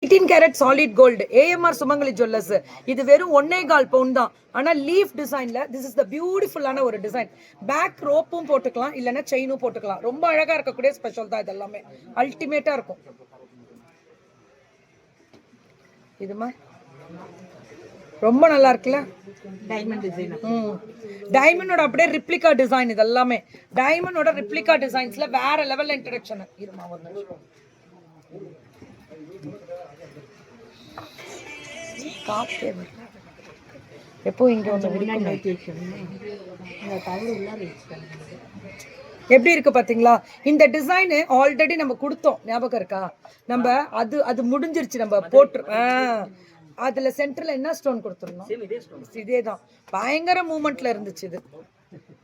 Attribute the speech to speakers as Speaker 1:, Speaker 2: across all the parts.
Speaker 1: 18 carat solid gold AMR சுமங்கலி jewellers. இது வெறும் 1.25 bound தான். ஆனா லீஃப் டிசைன்ல திஸ் இஸ் த பியூட்டிஃபுல்லான ஒரு டிசைன். பேக் ரோப்பும் போட்டுக்கலாம், இல்லைன்னா செயினும் போட்டுக்கலாம். ரொம்ப அழகா இருக்கக்கூடிய ஸ்பெஷல் தான் இது எல்லாமே. அல்டிமேட்டா இருக்கும். இதுமா ரொம்ப நல்லா இருக்குல்ல,
Speaker 2: டைமண்ட் டிசைன்.
Speaker 1: டைமண்டோட அப்படியே ரிப்ளிகா டிசைன். இது எல்லாமே டைமண்டோட ரிப்ளிகா டிசைன்ஸ்ல வேற லெவல்ல இன்ட்ரோடக்ஷன். இருமா ஒரு நிமிஷம். எப்போ இங்க எப்படி இருக்கு பாத்தீங்களா? இந்த டிசைன் ஆல்ரெடி நம்ம கொடுத்தோம், ஞாபகம் இருக்கா? நம்ம அது முடிஞ்சிருச்சு, நம்ம போட்டு அதுல சென்டர்ல என்ன ஸ்டோன் கொடுத்துருந்தோம்? இதேதான். பயங்கர மூமெண்ட்ல இருந்துச்சு இது.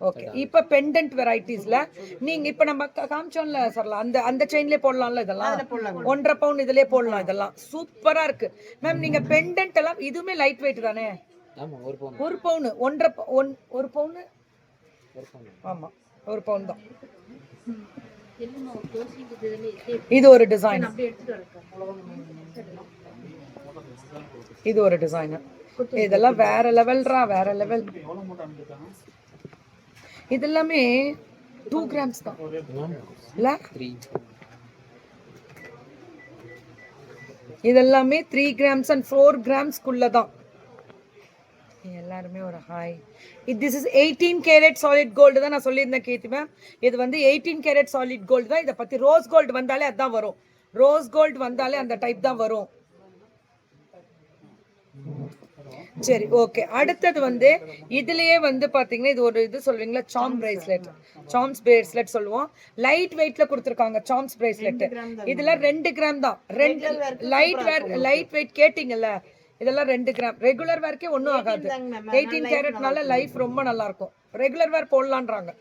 Speaker 1: ஓகே, இப்ப பெண்டன்ட் வெரைட்டிஸ்ல நீங்க இப்ப நம்ம காமிச்சோம்ல சொல்லலாம், அந்த செயின்லயே போடலாம்ல. இதெல்லாம் 1.5 பவுன் இதுலயே போடலாம். இதெல்லாம் சூப்பரா இருக்கு மேம். நீங்க பெண்டன்ட் எல்லாம் இதுவுமே லைட் வெயிட் தானே? 1 பவுன் 1 பவுன். ஆமா, 1 பவுன் தான். இது ஒரு டிசைன், இது ஒரு டிசைன். இதெல்லாம் வேற லெவல்ரா, வேற லெவல். இது எல்லாமே 2 கிராம்ஸ் தான் இல்ல? இதெல்லாமே 3 கிராம்ஸ் அண்ட் 4 கிராம்ஸ்க்குள்ள தான். எல்லாருமே ஒரு hi. This is 18 carat solid gold தான் நான் சொல்லியிருந்தேன் கீர்த்தி மேம். இது வந்து 18 கேரட் சாலிட் கோல்டு தான். இதை பத்தி ரோஸ் கோல்டு வந்தாலே அதான் வரும். ரோஸ் கோல்டு வந்தாலே அந்த டைப் தான் வரும். சரி, ஓகே. அடுத்தது வந்து இதுலயே வந்து பாத்தீங்கன்னா இது ஒரு இது சொல்வீங்களா, சாம் பிரேஸ்லெட். சாம்ஸ் பிரேஸ்லெட் சொல்லுவோம். லைட் வெயிட்ல கொடுத்துருக்காங்க சாம்ஸ் பிரேஸ்லெட். இதுல 2 கிராம் தான். லைட் வெயிட் கேட்டீங்கல்ல, இதெல்லாம் 2 கிராம். ரெகுலர் வேர்க்கே ஒன்றும் ஆகாது. 18 கேரட்னால லைஃப் ரொம்ப நல்லா இருக்கும். ரெகுலர் வேர் போடலான்றாங்க.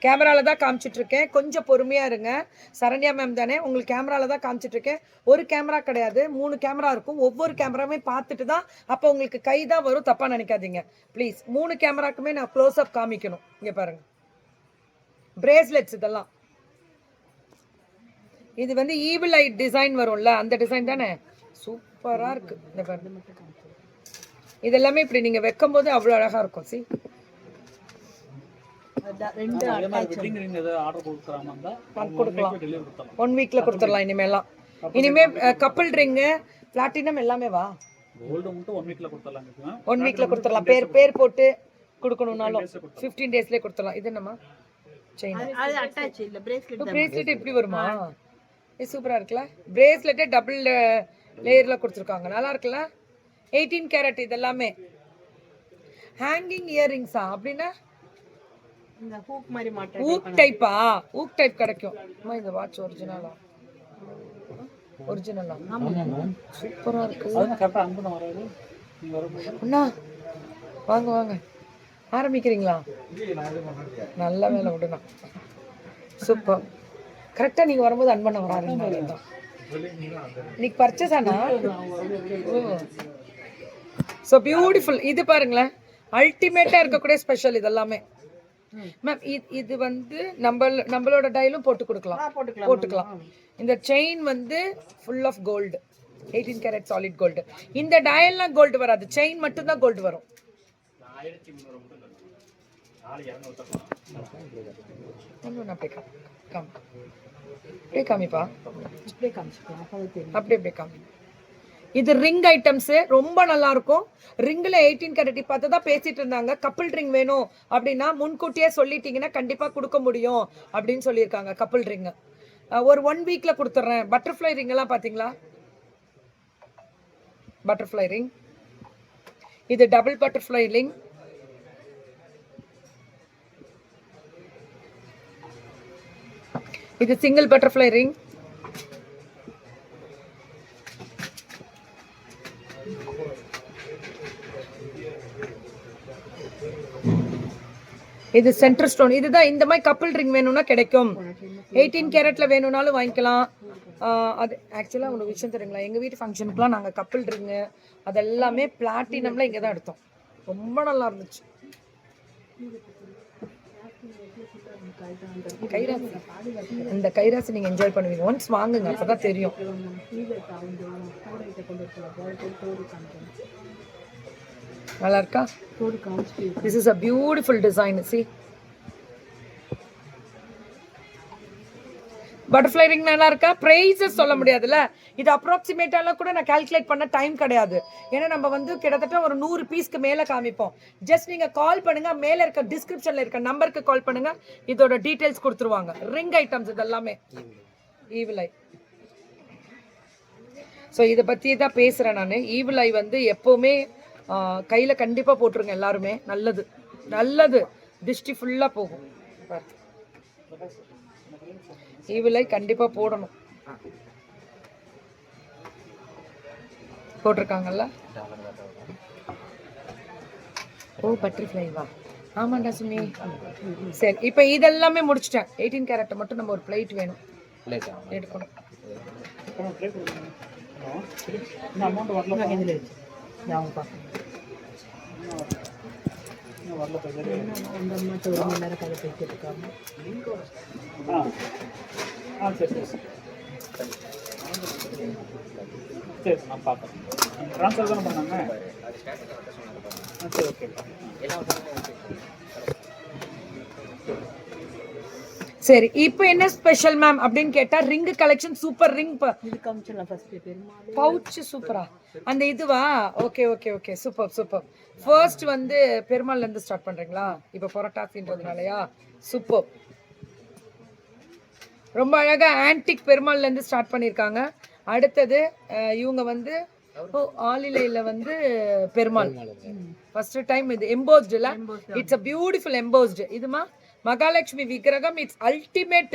Speaker 1: கேமரால தான் காமிச்சிட்டு இருக்கேன், கொஞ்சம் பொறுமையா இருங்க. சரண்யா மேம் தானே, உங்களுக்கு கேமரால தான் காமிச்சிட்டு இருக்கேன். ஒரு கேமரா கிடையாது, 3 கேமரா இருக்கும். ஒவ்வொரு கேமராவுமே பார்த்துட்டு தான் அப்போ உங்களுக்கு கை தான் வரும், தப்பா நினைக்காதீங்க ப்ளீஸ். 3 கேமராக்குமே நான் க்ளோஸ் அப் காமிக்கணும். இங்க பாருங்க, பிரேஸ்லெட்ஸ் இதெல்லாம். இது வந்து ஈவில் ஐ டிசைன் வரும்ல, அந்த டிசைன் தானே. சூப்பரா இருக்கு. இந்த பாருங்க, இதெல்லாமே இப்படி நீங்க வைக்கும் போது அவ்வளவு அழகா இருக்கும். சி 1 வீக்ல கொடுத்துடலாம். இனிமே கப்பிள் ரிங், பிளாட்டினம் எல்லாமே வா 1 வீக்ல கொடுத்துடலாம். பேர் போட்டு கொடுக்கணும்னாலும் 15 டேஸ்லயே கொடுத்துடலாம். இது என்னமா செயின்? பிரேஸ்லெட் எப்படி வருமா? இது சூப்பரா இருக்குல்ல. பிரேஸ்லெட்டே டபுள் லேயர்ல கொடுத்துருக்காங்க, நல்லா இருக்குல்ல. 18 கேரட் இதெல்லாமே. ஹேங்கிங் இயரிங்ஸா அப்படின்னா
Speaker 2: இந்த ஹூக் மாதிரி மாட்டேன்.
Speaker 1: ஹூக் டைப்பா? ஹூக் டைப் கிடைக்கும். அம்மா இந்த வாட்ச் ஒரிஜினலா? ஒரிஜினலா? சூப்பரா இருக்கு. அண்ணா வாங்க வாங்க, ஆரம்பிக்கிறீங்களா? நல்ல வேலை விடுனா. சூப்பர். கரெக்டா நீங்க வரும்போது அன்பண்ண வராருங்க. இன்னைக்கு பர்ச்சேஸ் ஆனா ஸோ பியூட்டிஃபுல். இது பாருங்களேன், அல்டிமேட்டா இருக்கக்கூடிய ஸ்பெஷல் இதெல்லாமே மேம். இது வந்து நம்மளோட டைலும் போட்டு போட்டுக்கலாம். இந்த செயின் வந்து full of gold, 18 carat solid gold. இந்த டயல்லாம் கோல்டு வராது, செயின் மட்டும் தான் கோல்டு வரும். அப்படியே காமிப்பா, அப்படியே காமி. இது ரிங் ஐட்டம்ஸ் ரொம்ப நல்லா இருக்கும். ரிங்ல 18 கேரட் பார்த்து தான் பேசிட்டு இருந்தாங்க. கப்பிள் ரிங் வேணும் அப்படின்னா முன்கூட்டியே சொல்லிட்டீங்கன்னா கண்டிப்பா கொடுக்க முடியும் அப்படின்னு சொல்லியிருக்காங்க. கப்பிள் ரிங் ஒரு 1 வீக்ல கொடுத்துட்றேன். பட்டர்ஃப்ளை ரிங் எல்லாம் பாத்தீங்களா? Butterfly ring. இது டபுள் பட்டர்ஃப்ளை ரிங். இது சிங்கிள் பட்டர்ஃப்ளை ரிங். இது சென்டர் ஸ்டோன். இதுதான். இந்த மாதிரி கப்பிள் ரிங் வேணும்னா கிடைக்கும். 18 கேரட்ல வேணும்னாலும் வாங்கிக்கலாம். அது ஆக்சுவலாக ஒரு விஷயம் தெரியுங்களா, எங்கள் வீட்டு ஃபங்க்ஷனுக்குலாம் நாங்கள் கப்பிள் ரிங்கு அதெல்லாமே பிளாட்டினம்ல இங்கே தான் எடுத்தோம். ரொம்ப நல்லா இருந்துச்சு. கைராசி, இந்த கைராசி நீங்க என்ஜாய் பண்ணுவீங்க. ஒன்ஸ் வாங்குங்க, அப்பதான் தெரியும். நல்லா இருக்கா? This is a beautiful design. See, butterfly ring நல்லா இருக்கா? ப்ரைஸஸ் சொல்ல முடியாதுல்ல, இது அப்ராக்சிமேட்டாலாம் கூட நான் கால்குலேட் பண்ண டைம் கிடையாது. ஏன்னா நம்ம வந்து கிட்டத்தட்ட ஒரு 100 பீஸ்க்கு மேலே காமிப்போம். ஜஸ்ட் நீங்கள் கால் பண்ணுங்க, மேலே இருக்க டிஸ்கிரிப்ஷனில் இருக்க நம்பருக்கு கால் பண்ணுங்க, இதோட டீட்டெயில்ஸ் கொடுத்துருவாங்க. ரிங் ஐட்டம்ஸ் இதெல்லாமே ஈவில் ஐ. ஸோ இதை பற்றி தான் பேசுகிறேன் நான். ஈவில் ஐ வந்து எப்போவுமே கையில் கண்டிப்பாக போட்டுருங்க எல்லாருமே. நல்லது நல்லது, திருஷ்டி ஃபுல்லாக போகும். ஈவில் ஐ கண்டிப்பாக போடணும். போட்டிருக்காங்கல்ல. ஓ பட்டர்ஃப்ளைவா? ஆமாண்டா சுமி. சரி, இப்போ இதெல்லாமே முடிச்சிட்டேன். 18 கேரட் மட்டும் நம்ம ஒரு பிளேட் வேணும் எடுக்கணும்.
Speaker 3: சரி நான் பார்க்குறேன். ட்ரான்ஸ்ஃபர் தானே பண்ணாங்க? சரி ஓகே.
Speaker 1: சரி, இப்போ என்ன ஸ்பெஷல் மேம் அப்படின்னு கேட்டா, ring collection super. Ring pouch சூப்பரா. அந்த இதுவா? Okay okay okay, super super. First வந்து பெருமாள்ல இருந்து ஸ்டார்ட் பண்றீங்களா? இப்போ புரட்டாசின்றதுனாலயா? சூப்பர். ரொம்ப அழகா ஆன்டிக் பெருமாள்ல இருந்து ஸ்டார்ட் பண்ணிருக்காங்க. அடுத்தது இவங்க வந்து ஆலிலையில வந்து பெருமாள் ஃபர்ஸ்ட் டைம். இது எம்போஸ்டுல, இட்ஸ் அ பியூட்டிஃபுல் எம்போஸ்டு. இதுமா மகாலட்சுமி விக்கிரகம். It's ultimate.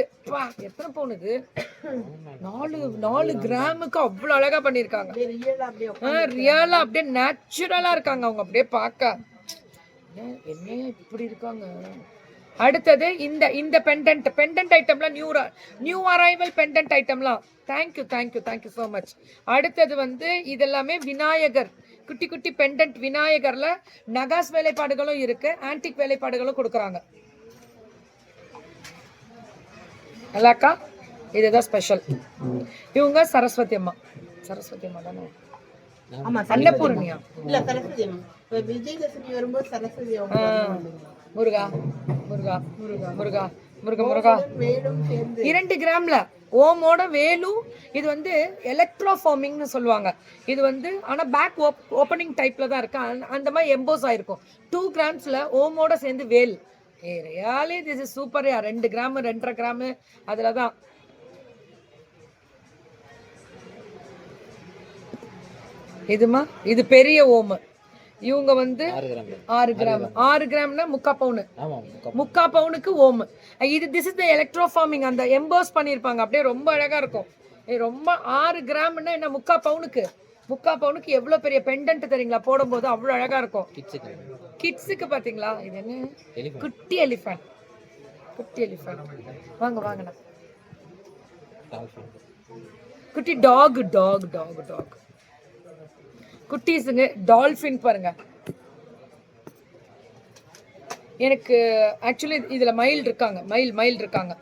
Speaker 1: எத்தனை போனுது? 4 கிராமுக்கு அவ்வளவு அழகா பண்ணிருக்காங்க. ரியலா அப்படியே நேச்சுரலா இருக்காங்க அவங்க, அப்படியே பார்க்க என்ன இப்படி இருக்காங்க. அடுத்தது இந்த பெண்டன்ட் ஐட்டம்லாம் நியூ அரைவல் பெண்டன்ட் ஐட்டம்லாம். Thank you so much. அடுத்தது வந்து இதெல்லாமே விநாயகர், குட்டி குட்டி பெண்டன்ட் விநாயகர்ல நகாஸ் வேலைப்பாடுகளும் இருக்கு, ஆன்டிக் வேலைப்பாடுகளும் கொடுக்குறாங்க. நல்லாக்கா? இதுதான் ஸ்பெஷல். இவங்க சரஸ்வதி அம்மா. சரஸ்வதி அம்மா தானே? அன்னபூர்ணியா?
Speaker 2: இல்ல சரஸ்வதி அம்மா. விஜயதசமி வரும்போது சரஸ்வதி
Speaker 1: முருகா முருகா முருகா முருகா முருகா முருகா. 2 கிராம்ல ஓமோட வேலு. இது வந்து எலக்ட்ரோஃபார்மிங்னு சொல்லுவாங்க. இது வந்து ஆனா பேக் ஓப்பனிங் டைப்ல தான் இருக்கு. அந்த மாதிரி எம்போஸ் ஆயிருக்கும். 2 கிராம்ஸ்ல ஓமோட சேர்ந்து வேல். Really this is super. 2 gram 2.5 கிராம் அதுல தான். இதுமா இது பெரிய ஓமு. இவங்க வந்து 6 கிராம். 6 கிராம்னா 3/4 பவுன். 3/4 பவுனுக்கு ஓமு. இது திஸ் இஸ் த எலக்ட்ரோஃபார்மிங். அந்த எம்போஸ் பண்ணியிருப்பாங்க, அப்படியே ரொம்ப அழகா இருக்கும். ரொம்ப 6 கிராம்னா என்ன? 3/4 பவுனுக்கு. 3/4 பவுனுக்கு எவ்வளோ பெரிய பெண்டன்ட் தெரியுங்களா? போடும்போது அவ்வளோ அழகா இருக்கும். கிட்ஸுக்கு பார்த்தீங்களா? இது என்ன? குட்டி எலிஃபண்ட். குட்டி எலிஃபண்ட். வாங்க வாங்கண்ணா. குட்டி டாக் டாக் டாக் டாக் குட்டீஸுங்க. டால்ஃபின் பாருங்க. எனக்கு ஆக்சுவலி இதுல மயில் இருக்காங்க. மயில் இருக்காங்க.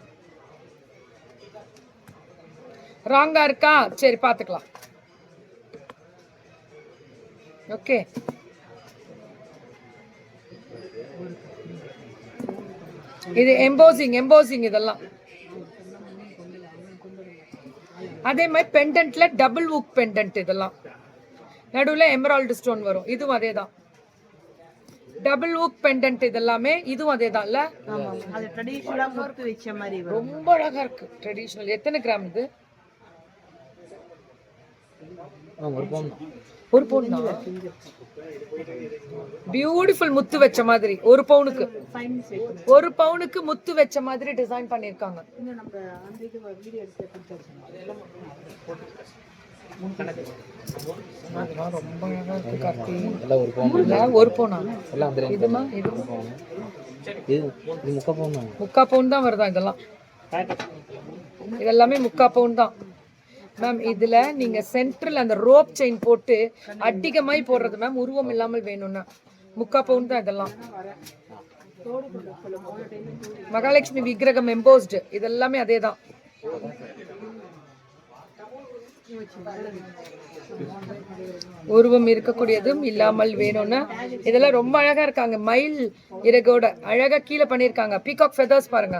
Speaker 1: ராங்கா இருக்கா? சரி பாத்துக்கலாம். ஓகே. இது எம்போசிங் இதெல்லாம். அதே மாதிரி பெண்டன்ட்ல டபுள் ஊக் பெண்டன்ட். இதெல்லாம் நடுவுல எமரால்டு ஸ்டோன் வரும். இதுவும் அதே தான். டபுள் ஊக் பெண்டன்ட் இதெல்லாமே. இதுவும் அதே தான் இல்ல?
Speaker 2: அது ட்ரெடிஷனலா முத்து வெச்ச மாதிரி
Speaker 1: ரொம்ப அழகா இருக்கு. ட்ரெடிஷனல். எத்தனை கிராம் இது? ஒரு பவுன் தான். பியூட்டிஃபுல் முத்து வச்ச மாதிரி. ஒரு பவுனுக்கு முத்து வச்ச மாதிரி டிசைன் பண்ணிருக்காங்க. ரொம்ப அழகா இருக்கு கார்த்தி. ஒரு பவுனா? இதுமா இது 3/4 பவுன் தான் வருதா? இதெல்லாமே 3/4 பவுன் தான் மேம். இதுல நீங்க சென்டர்ல அந்த ரோப் செயின் போட்டு அதிகமாய் போடுறது மேம், உருவம் இல்லாமல் வேணும்னா 3/4 பவுன் தான் இதெல்லாம். மகாலட்சுமி விக்கிரகம் எம்போஸ்டு, இதெல்லாமே அதே தான். உருவம் இருக்கக்கூடியதும் இல்லாமல் வேணும்னா இதெல்லாம் ரொம்ப அழகா இருக்காங்க. மயில் இறகோட அழகா கீழே பண்ணியிருக்காங்க. பீகாக் ஃபெதர்ஸ் பாருங்க.